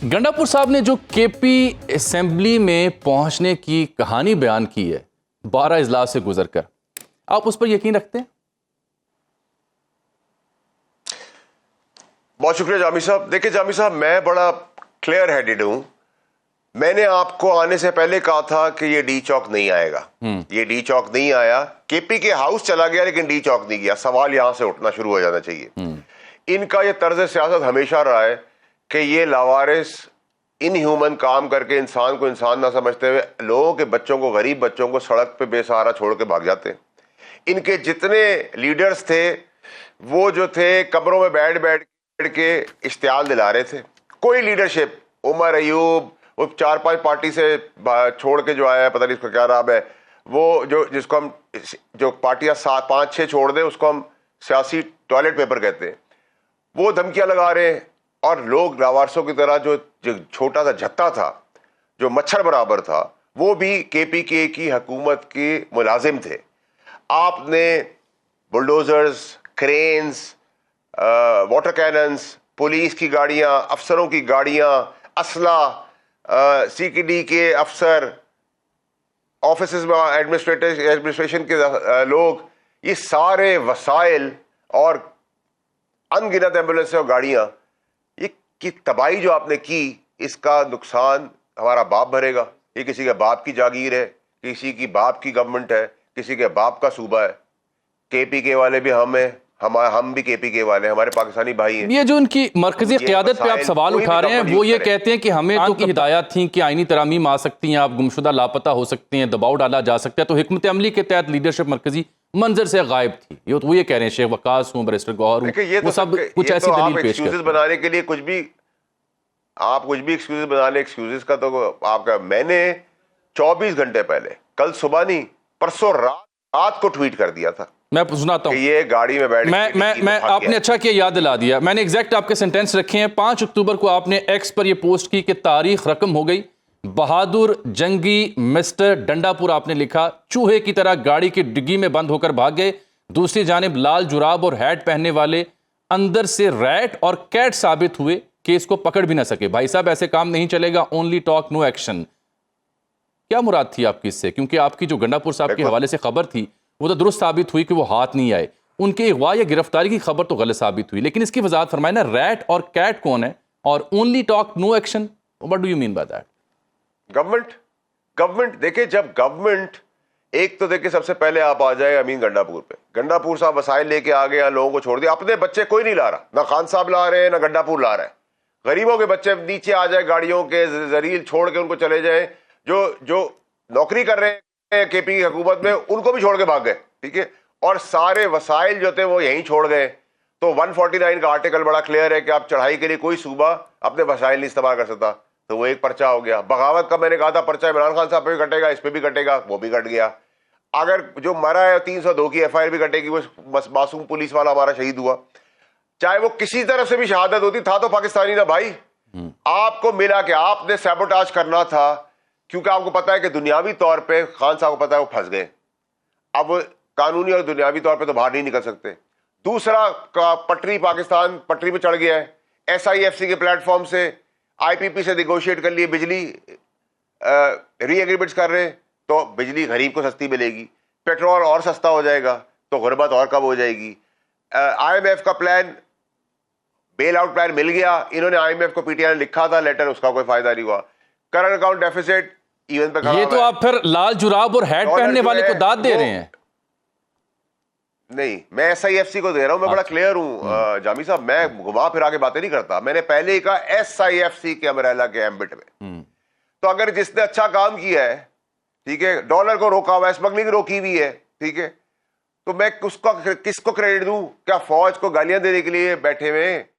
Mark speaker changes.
Speaker 1: गंडापुर साहब ने जो केपी असेंबली में पहुंचने की कहानी बयान की है 12 इजलास से गुजरकर, आप उस पर यकीन रखते हैं?
Speaker 2: बहुत शुक्रिया जामी साहब। देखिए जामी साहब, मैं बड़ा क्लियर हेडेड हूं। मैंने आपको आने से पहले कहा था कि ये डी चौक नहीं आएगा। ये डी चौक नहीं आया। केपी के हाउस चला गया लेकिन डी चौक नहीं गया। सवाल यहां से उठना शुरू हो जाना चाहिए। इनका ये तर्ज सियासत हमेशा रहा है कि ये लावारिस इनह्यूमन काम करके इंसान को इंसान ना समझते हुए लोगों के बच्चों को, गरीब बच्चों को सड़क पे बेसहारा छोड़ के भाग जाते हैं। इनके जितने लीडर्स थे वो जो थे कब्रों में बैठ बैठ के इश्तियाल दिला रहे थे। कोई लीडरशिप, उमर अयूब वो 4-5 पार्टी से छोड़ के जो आया है, पता नहीं इसका क्या नाम है, वो जिसको हम जो पार्टियां 5-6 छोड़ दें उसको हम सियासी टॉयलेट पेपर कहते हैं, वो धमकियां लगा रहे हैं। और लोग लावारसों की तरह जो छोटा सा झत्ता था, जो मच्छर बराबर था, वो भी केपीके की हुकूमत के मुलाजिम थे। आपने bulldozers, cranes, water cannons, police की गाड़ियां, अफसरों की गाड़ियां, असला, सीकेडी के अफसर, ऑफिस में एडमिनिस्ट्रेशन के लोग, ये सारे वसाइल और अनगिनत एम्बुलेंस और गाड़ियां, ये की तबाही जो आपने की, इसका नुकसान हमारा बाप भरेगा। ये किसी के बाप की जागीर है, किसी की बाप की गवर्नमेंट है, किसी के बाप का सूबा है। केपीके वाले भी हम हैं, हम भी केपीके वाले हैं, हमारे पाकिस्तानी भाई हैं।
Speaker 1: ये जो उनकी मरकजी क़यादत पे आप सवाल उठा रहे हैं, वो ये कहते हैं कि हमें तो की हिदायत थी कि आईनी तरामीम आ सकती हैं, आप गुमशुदा लापता हो सकते हैं, दबाव डाला जा सकता है, तो हिकमत अमली के तहत लीडरशिप मरकजी मंजर से गायब थी। ये तो वो ये कह रहे हैं, शेख वकास हूं, बैरिस्टर गौहर हूं, वो सब कुछ ऐसी दलील पेश करते हैं।
Speaker 2: बनाने के लिए कुछ भी एक्सक्यूजेस बना ले। एक्सक्यूजेस का तो आपका, मैंने 24 घंटे पहले, कल सुबह नहीं परसों रात को ट्वीट कर दिया था।
Speaker 1: मैं सुनाता हूं,
Speaker 2: ये गाड़ी में बैठ
Speaker 1: मैं आपने अच्छा किया याद दिला दिया। मैंने एग्जैक्ट आपके सेंटेंस रखे हैं। 5 अक्टूबर को आपने एक्स पर यह पोस्ट की कि तारीख रकम हो गई, बहादुर जंगी मिस्टर डंडापुर आपने लिखा, चूहे की तरह गाड़ी की डिग्गी में बंद होकर भाग गए। दूसरी जानिब लाल जुराब और हैट पहनने वाले अंदर से रैट और कैट साबित हुए कि इसको पकड़ भी ना सके। भाई साहब, ऐसे काम नहीं चलेगा, ओनली टॉक नो एक्शन। क्या मुराद थी आपकी इससे? क्योंकि आपकी जो गंडापुर साहब के हवाले से खबर थी वो तो दुरुस्त साबित हुई कि वो हाथ नहीं आए, उनके अगवा या गिरफ्तारी की खबर तो गलत साबित हुई। लेकिन इसकी वजाहत फरमाए ना, रैट और कैट कौन है और only talk no action, what do you mean by that?
Speaker 2: Government देखिए, जब गवर्नमेंट, एक तो देखिए सबसे पहले आप आ जाए अमीन गंडापुर पे। गंडापुर साहब वसाइल लेके आ गए, लोगों को छोड़ दिया। अपने बच्चे कोई नहीं ला रहा, ना खान साहब ला रहे हैं ना गंडापुर ला रहा है। गरीबों के बच्चे नीचे आ जाए, गाड़ियों के जरील छोड़ के उनको चले जाए। जो नौकरी कर रहे हैं केपी की हुकूमत में, उनको भी छोड़ के भाग गए, ठीक है। और सारे वसाइल जो थे वो यहीं छोड़ गए। तो 149 का आर्टिकल बड़ा क्लियर है कि आप चढ़ाई के लिए कोई सूबा अपने वसाइल नहीं इस्तेमाल कर सकता। तो वो एक पर्चा हो गया। बगावत का मैंने कहा था पर्चा इमरान खान साहब पे भी कटेगा, इस पे भी कटेगा, वो भी कट गया। अगर जो मरा है 302 की एफआईआर भी कटेगी, वो मासूम पुलिस वाला हमारा शहीद हुआ। चाहे वो किसी तरफ से भी शहादत होती, था तो पाकिस्तानी ना भाई। आपको मिला कि आपने सैबोटाज करना था, क्योंकि आपको पता है कि दुनियावी तौर पे खान साहब को पता है वो फंस गए। अब वो कानूनी और दुनियावी तौर पे तो बाहर नहीं निकल सकते। दूसरा पटरी, पाकिस्तान पटरी पे चढ़ गया है। SIFC के प्लेटफॉर्म से IPP से नेगोशिएट कर लिए, बिजली री एग्रीमेंट्स कर रहे हैं, तो बिजली गरीब को सस्ती मिलेगी, पेट्रोल और सस्ता हो जाएगा, तो गुर्बत और कम हो जाएगी। IMF का प्लान, बेल आउट प्लान मिल गया। इन्होंने IMF को PTI ने लिखा था लेटर, उसका कोई फायदा नहीं हुआ। करंट अकाउंट डेफिसिट इवन पे खड़ा।
Speaker 1: ये तो आप फिर लाल जुराब और हैट पहनने वाले को दाद दे रहे हैं।
Speaker 2: नहीं, मैं SIFC को दे रहा हूं। मैं बड़ा क्लियर हूं जामी साहब, मैं घुमा फिरा के बातें नहीं करता। मैंने पहले ही कहा SIFC के अमरेला के एम्बिट में। तो अगर जिसने अच्छा काम किया है, ठीक है, डॉलर को रोका हुआ है, स्मगलिंग रोकी हुई है, ठीक है, तो मैं किसको क्रेडिट दूं? क्या फौज को गालियां देने के लिए बैठे हुए?